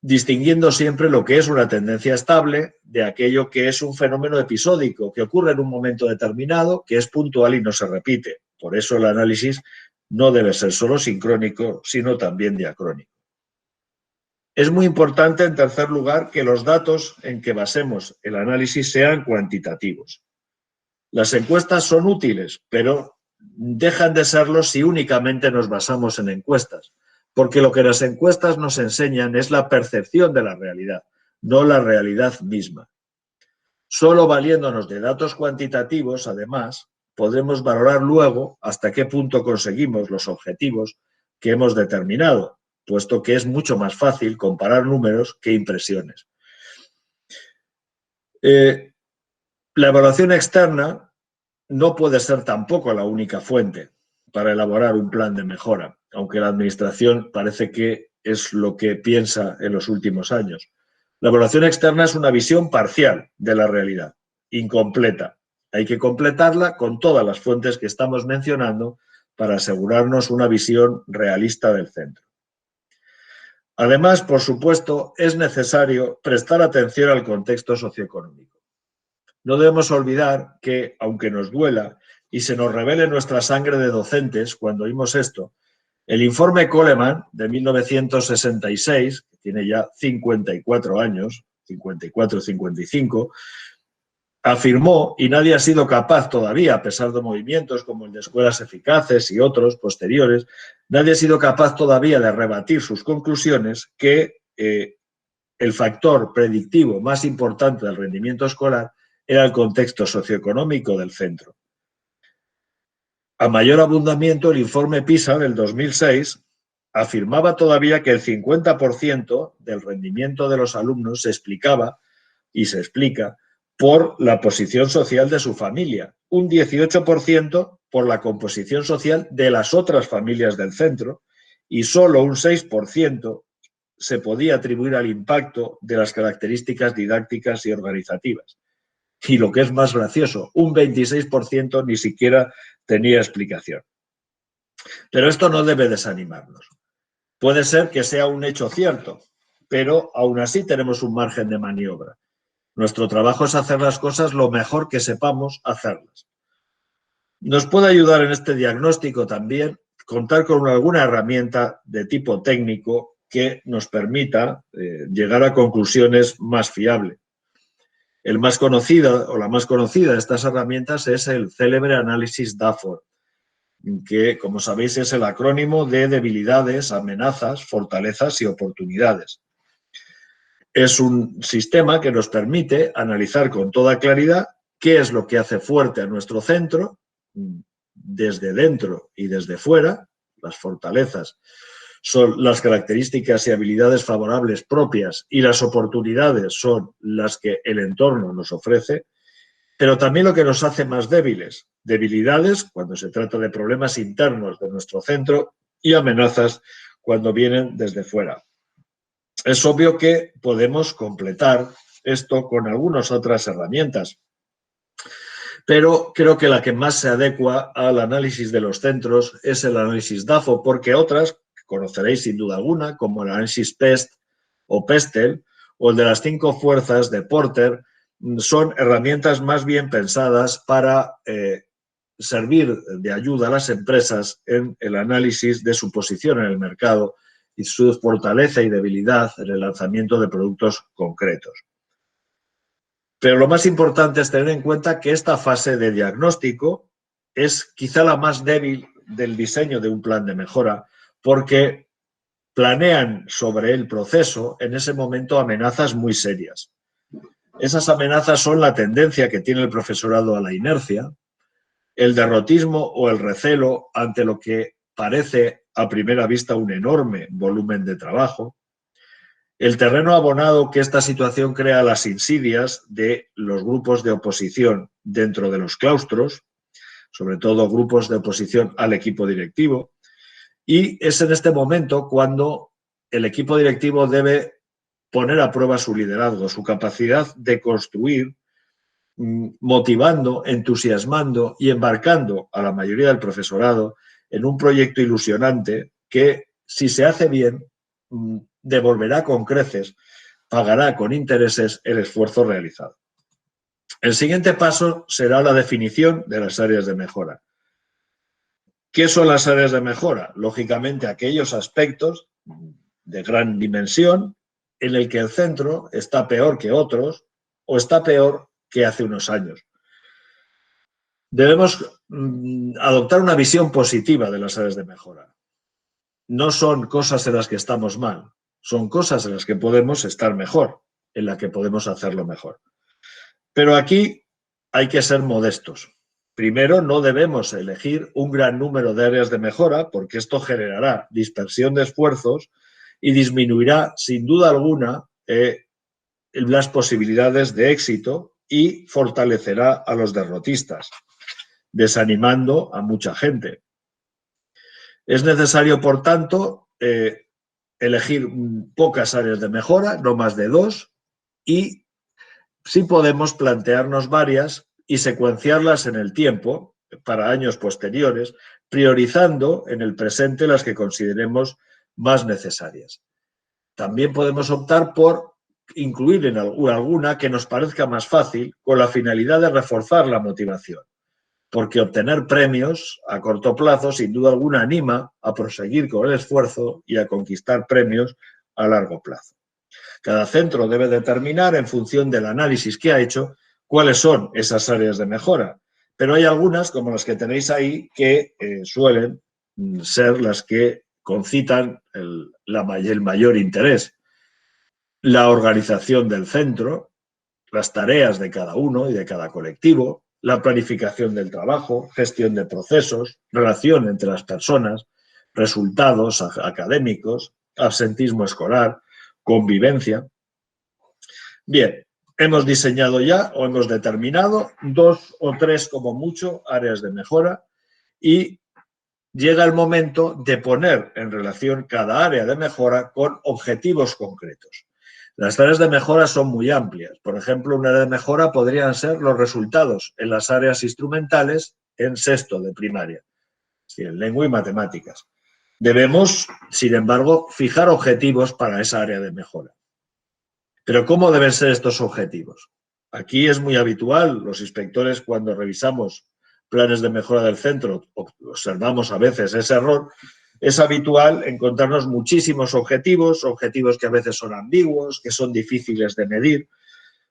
Distinguiendo siempre lo que es una tendencia estable de aquello que es un fenómeno episódico, que ocurre en un momento determinado, que es puntual y no se repite. Por eso el análisis no debe ser solo sincrónico, sino también diacrónico. Es muy importante, en tercer lugar, que los datos en que basemos el análisis sean cuantitativos. Las encuestas son útiles, pero dejan de serlo si únicamente nos basamos en encuestas, porque lo que las encuestas nos enseñan es la percepción de la realidad, no la realidad misma. Solo valiéndonos de datos cuantitativos, además, podremos valorar luego hasta qué punto conseguimos los objetivos que hemos determinado, puesto que es mucho más fácil comparar números que impresiones. La evaluación externa no puede ser tampoco la única fuente para elaborar un plan de mejora, aunque la Administración parece que es lo que piensa en los últimos años. La evaluación externa es una visión parcial de la realidad, incompleta. Hay que completarla con todas las fuentes que estamos mencionando para asegurarnos una visión realista del centro. Además, por supuesto, es necesario prestar atención al contexto socioeconómico. No debemos olvidar que, aunque nos duela y se nos revele nuestra sangre de docentes cuando oímos esto, el informe Coleman de 1966, que tiene ya 54 años, 54-55, afirmó, y nadie ha sido capaz todavía, a pesar de movimientos como el de Escuelas Eficaces y otros posteriores, nadie ha sido capaz todavía de rebatir sus conclusiones que el factor predictivo más importante del rendimiento escolar era el contexto socioeconómico del centro. A mayor abundamiento, el informe PISA del 2006 afirmaba todavía que el 50% del rendimiento de los alumnos se explicaba y se explica por la posición social de su familia, un 18% por la composición social de las otras familias del centro y solo un 6% se podía atribuir al impacto de las características didácticas y organizativas. Y lo que es más gracioso, un 26% ni siquiera tenía explicación. Pero esto no debe desanimarnos. Puede ser que sea un hecho cierto, pero aún así tenemos un margen de maniobra. Nuestro trabajo es hacer las cosas lo mejor que sepamos hacerlas. Nos puede ayudar en este diagnóstico también contar con alguna herramienta de tipo técnico que nos permita llegar a conclusiones más fiables. El más conocido o la más conocida de estas herramientas es el célebre análisis DAFOR, que, como sabéis, es el acrónimo de debilidades, amenazas, fortalezas y oportunidades. Es un sistema que nos permite analizar con toda claridad qué es lo que hace fuerte a nuestro centro, desde dentro y desde fuera. Las fortalezas son las características y habilidades favorables propias y las oportunidades son las que el entorno nos ofrece, pero también lo que nos hace más débiles. Debilidades cuando se trata de problemas internos de nuestro centro y amenazas cuando vienen desde fuera. Es obvio que podemos completar esto con algunas otras herramientas, pero creo que la que más se adecua al análisis de los centros es el análisis DAFO, porque otras, que conoceréis sin duda alguna, como el análisis PEST o PESTEL, o el de las 5 fuerzas de Porter, son herramientas más bien pensadas para servir de ayuda a las empresas en el análisis de su posición en el mercado y su fortaleza y debilidad en el lanzamiento de productos concretos. Pero lo más importante es tener en cuenta que esta fase de diagnóstico es quizá la más débil del diseño de un plan de mejora, porque planean sobre el proceso en ese momento amenazas muy serias. Esas amenazas son la tendencia que tiene el profesorado a la inercia, el derrotismo o el recelo ante lo que parece a primera vista un enorme volumen de trabajo, el terreno abonado que esta situación crea a las insidias de los grupos de oposición dentro de los claustros, sobre todo grupos de oposición al equipo directivo, y es en este momento cuando el equipo directivo debe poner a prueba su liderazgo, su capacidad de construir, motivando, entusiasmando y embarcando a la mayoría del profesorado en un proyecto ilusionante que, si se hace bien, devolverá con creces, pagará con intereses el esfuerzo realizado. El siguiente paso será la definición de las áreas de mejora. ¿Qué son las áreas de mejora? Lógicamente, aquellos aspectos de gran dimensión en el que el centro está peor que otros o está peor que hace unos años. Debemos adoptar una visión positiva de las áreas de mejora. No son cosas en las que estamos mal, son cosas en las que podemos estar mejor, en las que podemos hacerlo mejor. Pero aquí hay que ser modestos. Primero, no debemos elegir un gran número de áreas de mejora porque esto generará dispersión de esfuerzos y disminuirá, sin duda alguna, las posibilidades de éxito y fortalecerá a los derrotistas, desanimando a mucha gente. Es necesario, por tanto, elegir pocas áreas de mejora, no más de 2, y sí podemos plantearnos varias y secuenciarlas en el tiempo para años posteriores, priorizando en el presente las que consideremos más necesarias. También podemos optar por incluir en alguna que nos parezca más fácil con la finalidad de reforzar la motivación, porque obtener premios a corto plazo sin duda alguna anima a proseguir con el esfuerzo y a conquistar premios a largo plazo. Cada centro debe determinar, en función del análisis que ha hecho, cuáles son esas áreas de mejora. Pero hay algunas, como las que tenéis ahí, que suelen ser las que concitan el mayor interés. La organización del centro, las tareas de cada uno y de cada colectivo, la planificación del trabajo, gestión de procesos, relación entre las personas, resultados académicos, absentismo escolar, convivencia. Bien, hemos diseñado ya o hemos determinado 2 o 3 como mucho áreas de mejora y llega el momento de poner en relación cada área de mejora con objetivos concretos. Las áreas de mejora son muy amplias. Por ejemplo, una área de mejora podrían ser los resultados en las áreas instrumentales en sexto de primaria, en lengua y matemáticas. Debemos, sin embargo, fijar objetivos para esa área de mejora. Pero ¿cómo deben ser estos objetivos? Aquí es muy habitual, los inspectores cuando revisamos planes de mejora del centro, observamos a veces ese error, es habitual encontrarnos muchísimos objetivos que a veces son ambiguos, que son difíciles de medir.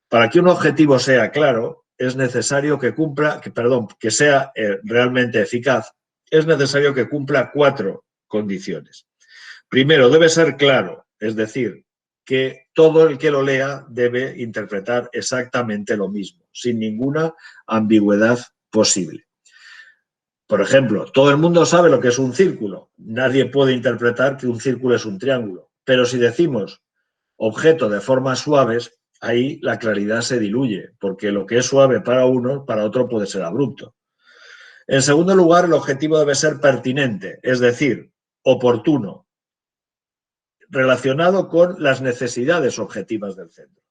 Para que un objetivo sea claro, es necesario que sea realmente eficaz, es necesario que cumpla 4 condiciones. Primero, debe ser claro, es decir, que todo el que lo lea debe interpretar exactamente lo mismo, sin ninguna ambigüedad posible. Por ejemplo, todo el mundo sabe lo que es un círculo. Nadie puede interpretar que un círculo es un triángulo. Pero si decimos objeto de formas suaves, ahí la claridad se diluye, porque lo que es suave para uno, para otro puede ser abrupto. En segundo lugar, el objetivo debe ser pertinente, es decir, oportuno, relacionado con las necesidades objetivas del centro.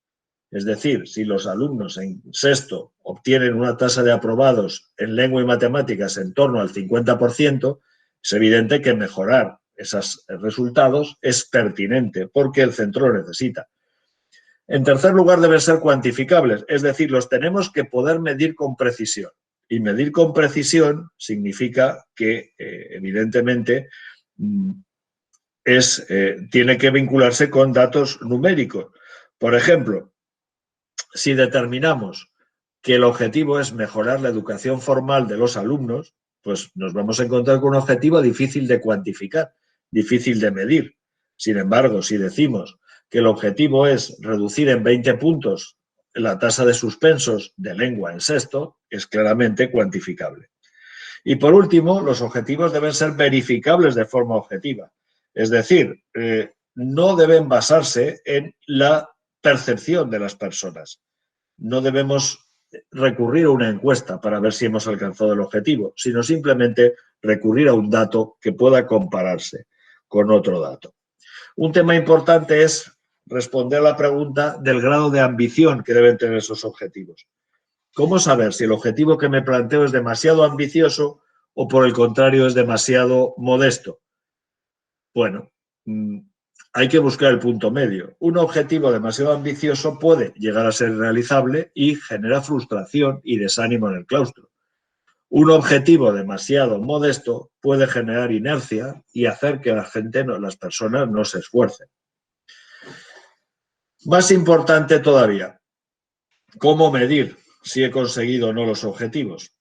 Es decir, si los alumnos en sexto obtienen una tasa de aprobados en lengua y matemáticas en torno al 50%, es evidente que mejorar esos resultados es pertinente porque el centro lo necesita. En tercer lugar, deben ser cuantificables, es decir, los tenemos que poder medir con precisión. Y medir con precisión significa que, evidentemente, tiene que vincularse con datos numéricos. Por ejemplo, si determinamos que el objetivo es mejorar la educación formal de los alumnos, pues nos vamos a encontrar con un objetivo difícil de cuantificar, difícil de medir. Sin embargo, si decimos que el objetivo es reducir en 20 puntos la tasa de suspensos de lengua en sexto, es claramente cuantificable. Y por último, los objetivos deben ser verificables de forma objetiva. Es decir, no deben basarse en la percepción de las personas. No debemos recurrir a una encuesta para ver si hemos alcanzado el objetivo, sino simplemente recurrir a un dato que pueda compararse con otro dato. Un tema importante es responder a la pregunta del grado de ambición que deben tener esos objetivos. ¿Cómo saber si el objetivo que me planteo es demasiado ambicioso o por el contrario es demasiado modesto? Bueno, hay que buscar el punto medio. Un objetivo demasiado ambicioso puede llegar a ser realizable y genera frustración y desánimo en el claustro. Un objetivo demasiado modesto puede generar inercia y hacer que las personas no se esfuercen. Más importante todavía, ¿cómo medir si he conseguido o no los objetivos?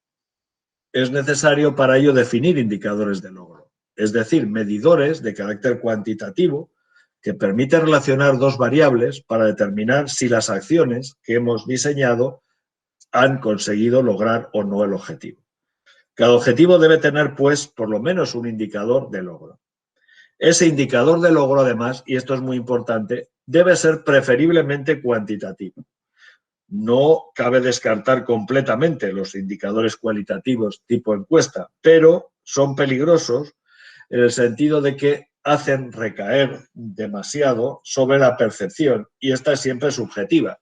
Es necesario para ello definir indicadores de logro, es decir, medidores de carácter cuantitativo que permiten relacionar 2 variables para determinar si las acciones que hemos diseñado han conseguido lograr o no el objetivo. Cada objetivo debe tener, pues, por lo menos un indicador de logro. Ese indicador de logro, además, y esto es muy importante, debe ser preferiblemente cuantitativo. No cabe descartar completamente los indicadores cualitativos tipo encuesta, pero son peligrosos en el sentido de que hacen recaer demasiado sobre la percepción y esta es siempre subjetiva.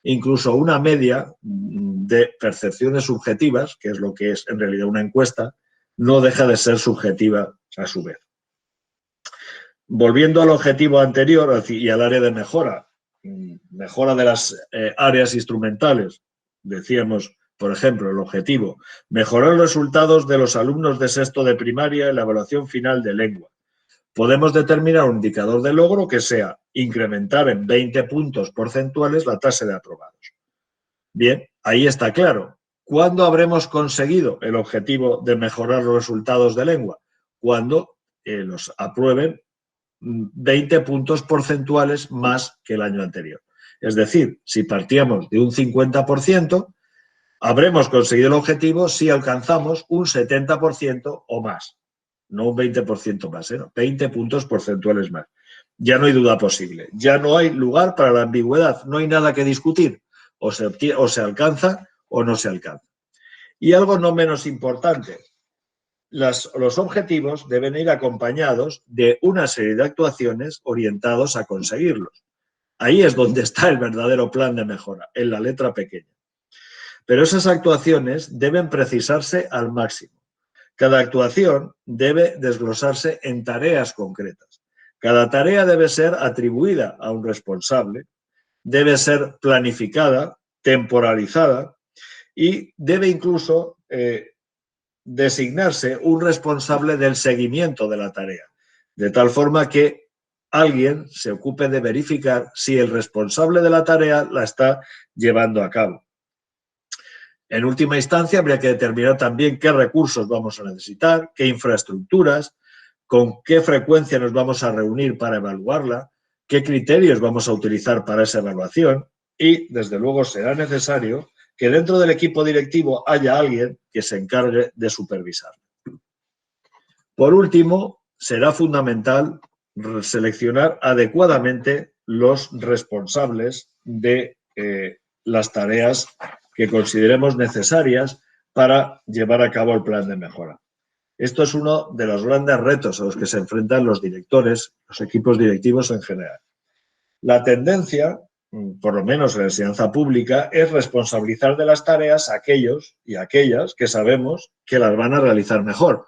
Incluso una media de percepciones subjetivas, que es lo que es en realidad una encuesta, no deja de ser subjetiva a su vez. Volviendo al objetivo anterior y al área de mejora de las áreas instrumentales, decíamos, por ejemplo, el objetivo, mejorar los resultados de los alumnos de sexto de primaria en la evaluación final de lengua. Podemos determinar un indicador de logro que sea incrementar en 20 puntos porcentuales la tasa de aprobados. Bien, ahí está claro. ¿Cuándo habremos conseguido el objetivo de mejorar los resultados de lengua? Cuando los aprueben 20 puntos porcentuales más que el año anterior. Es decir, si partíamos de un 50%, habremos conseguido el objetivo si alcanzamos un 70% o más. No un 20% más, 20 puntos porcentuales más. Ya no hay duda posible. Ya no hay lugar para la ambigüedad. No hay nada que discutir. O se alcanza o no se alcanza. Y algo no menos importante. Los objetivos deben ir acompañados de una serie de actuaciones orientados a conseguirlos. Ahí es donde está el verdadero plan de mejora, en la letra pequeña. Pero esas actuaciones deben precisarse al máximo. Cada actuación debe desglosarse en tareas concretas. Cada tarea debe ser atribuida a un responsable, debe ser planificada, temporalizada y debe incluso designarse un responsable del seguimiento de la tarea, de tal forma que alguien se ocupe de verificar si el responsable de la tarea la está llevando a cabo. En última instancia, habría que determinar también qué recursos vamos a necesitar, qué infraestructuras, con qué frecuencia nos vamos a reunir para evaluarla, qué criterios vamos a utilizar para esa evaluación y, desde luego, será necesario que dentro del equipo directivo haya alguien que se encargue de supervisar. Por último, será fundamental seleccionar adecuadamente los responsables de las tareas que consideremos necesarias para llevar a cabo el plan de mejora. Esto es uno de los grandes retos a los que se enfrentan los directores, los equipos directivos en general. La tendencia, por lo menos en la enseñanza pública, es responsabilizar de las tareas a aquellos y aquellas que sabemos que las van a realizar mejor,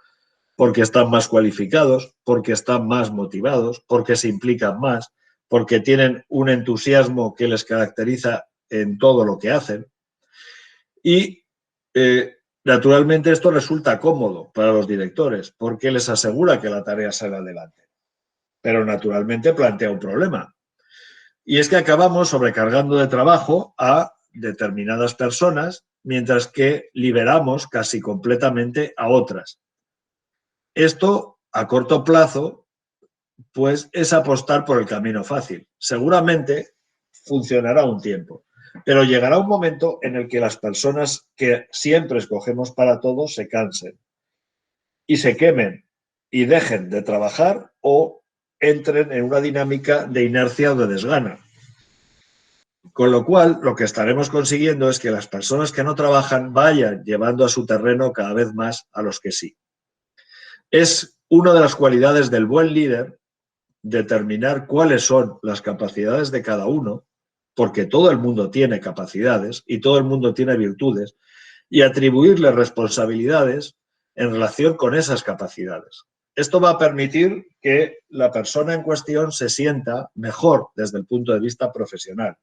porque están más cualificados, porque están más motivados, porque se implican más, porque tienen un entusiasmo que les caracteriza en todo lo que hacen. Y naturalmente esto resulta cómodo para los directores porque les asegura que la tarea sale adelante. Pero naturalmente plantea un problema. Y es que acabamos sobrecargando de trabajo a determinadas personas mientras que liberamos casi completamente a otras. Esto, a corto plazo, pues es apostar por el camino fácil. Seguramente funcionará un tiempo, pero llegará un momento en el que las personas que siempre escogemos para todo se cansen y se quemen y dejen de trabajar o entren en una dinámica de inercia o de desgana. Con lo cual, lo que estaremos consiguiendo es que las personas que no trabajan vayan llevando a su terreno cada vez más a los que sí. Es una de las cualidades del buen líder determinar cuáles son las capacidades de cada uno, porque todo el mundo tiene capacidades y todo el mundo tiene virtudes, y atribuirle responsabilidades en relación con esas capacidades. Esto va a permitir que la persona en cuestión se sienta mejor desde el punto de vista profesional,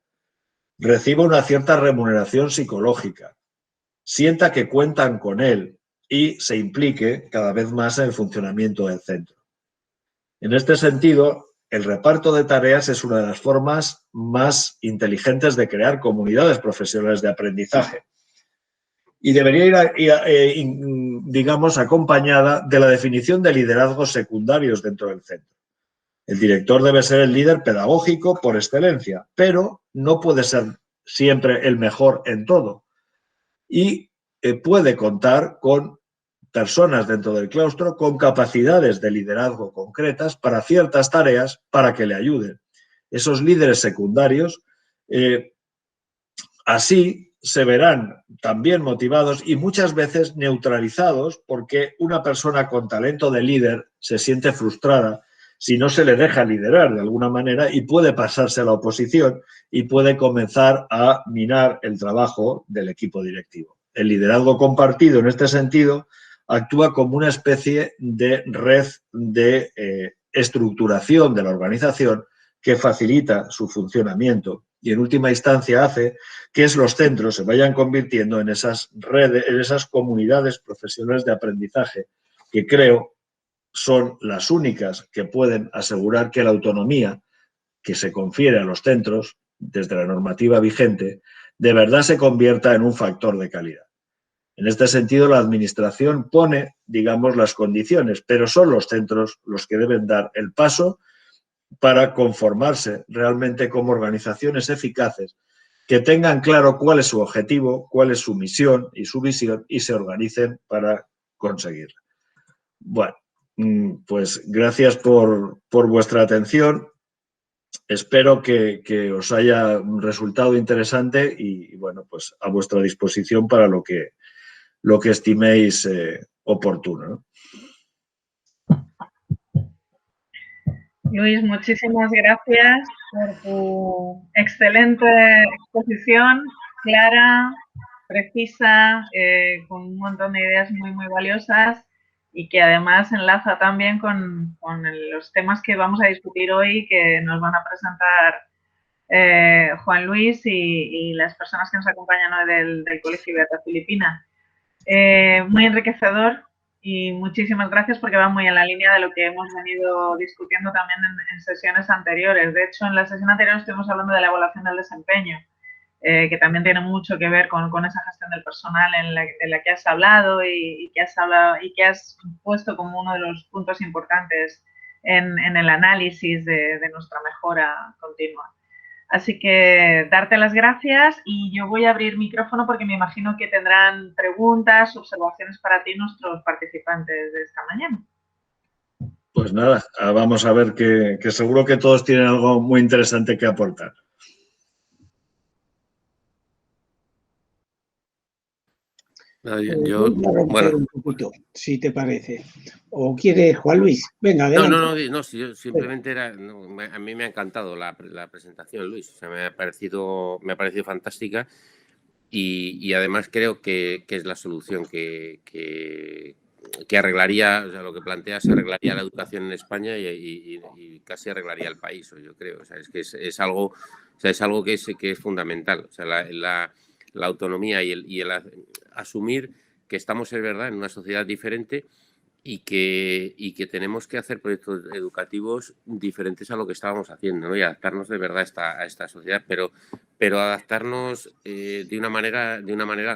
reciba una cierta remuneración psicológica, sienta que cuentan con él y se implique cada vez más en el funcionamiento del centro. En este sentido, el reparto de tareas es una de las formas más inteligentes de crear comunidades profesionales de aprendizaje y debería ir, digamos, acompañada de la definición de liderazgos secundarios dentro del centro. El director debe ser el líder pedagógico por excelencia, pero no puede ser siempre el mejor en todo y puede contar con personas dentro del claustro con capacidades de liderazgo concretas para ciertas tareas para que le ayuden. Esos líderes secundarios así se verán también motivados y muchas veces neutralizados porque una persona con talento de líder se siente frustrada si no se le deja liderar de alguna manera y puede pasarse a la oposición y puede comenzar a minar el trabajo del equipo directivo. El liderazgo compartido en este sentido actúa como una especie de red de estructuración de la organización que facilita su funcionamiento y en última instancia hace que los centros se vayan convirtiendo en esas redes, en esas comunidades profesionales de aprendizaje que creo son las únicas que pueden asegurar que la autonomía que se confiere a los centros desde la normativa vigente de verdad se convierta en un factor de calidad. En este sentido, la Administración pone, digamos, las condiciones, pero son los centros los que deben dar el paso para conformarse realmente como organizaciones eficaces que tengan claro cuál es su objetivo, cuál es su misión y su visión y se organicen para conseguirla. Bueno, pues gracias por vuestra atención. Espero que os haya resultado interesante y, bueno, pues a vuestra disposición para lo que estiméis oportuno, ¿no? Luis, muchísimas gracias por tu excelente exposición, clara, precisa, con un montón de ideas muy, muy valiosas y que además enlaza también con los temas que vamos a discutir hoy, que nos van a presentar Juan Luis y las personas que nos acompañan hoy del Colegio Beata Filipina. Muy enriquecedor y muchísimas gracias porque va muy en la línea de lo que hemos venido discutiendo también en sesiones anteriores. De hecho, en la sesión anterior estuvimos hablando de la evaluación del desempeño, que también tiene mucho que ver con esa gestión del personal de la que has hablado y que has puesto como uno de los puntos importantes en el análisis de nuestra mejora continua. Así que darte las gracias y yo voy a abrir micrófono porque me imagino que tendrán preguntas, observaciones para ti nuestros participantes de esta mañana. Pues nada, vamos a ver que seguro que todos tienen algo muy interesante que aportar. Yo, bueno, un poquito, si te parece. ¿O quiere Juan Luis? Venga, adelante. No, si yo simplemente era... No, a mí me ha encantado la presentación, Luis. O sea, me ha parecido fantástica y además creo que es la solución que arreglaría, o sea, lo que planteas arreglaría la educación en España y casi arreglaría el país, yo creo. O sea, es que es algo que es fundamental. O sea, la autonomía y el asumir que estamos, es verdad, en una sociedad diferente y que tenemos que hacer proyectos educativos diferentes a lo que estábamos haciendo, ¿no? Y adaptarnos de verdad a esta sociedad, pero adaptarnos de una manera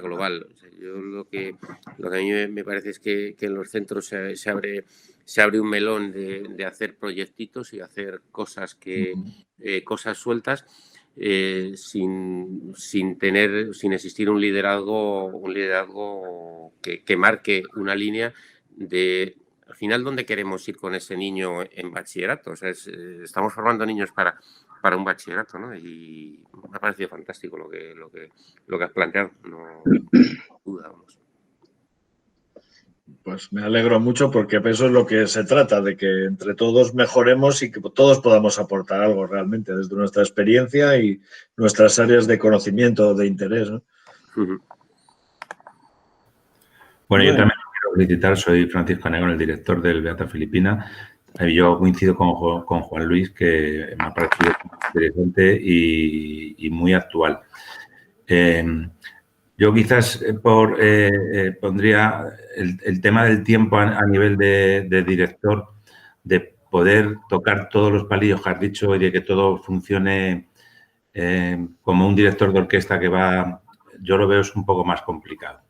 global. O sea, yo lo que a mí me parece es que en los centros se abre un melón de hacer proyectitos y hacer cosas cosas sueltas. Sin existir un liderazgo que marque una línea de al final dónde queremos ir con ese niño en bachillerato. O sea, estamos formando niños para un bachillerato, ¿no? Y me ha parecido fantástico lo que has planteado, no duda, vamos. Pues me alegro mucho porque eso es lo que se trata, de que entre todos mejoremos y que todos podamos aportar algo realmente desde nuestra experiencia y nuestras áreas de conocimiento, de interés, ¿no? Bueno, yo también quiero felicitar, soy Francisco Anegón, el director del Beata Filipina. Yo coincido con Juan Luis, que me ha parecido interesante y muy actual. Yo quizás pondría el tema del tiempo a nivel de director, de poder tocar todos los palillos que has dicho y de que todo funcione como un director de orquesta que va, yo lo veo es un poco más complicado.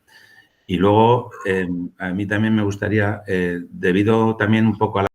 Y luego, a mí también me gustaría, debido también un poco a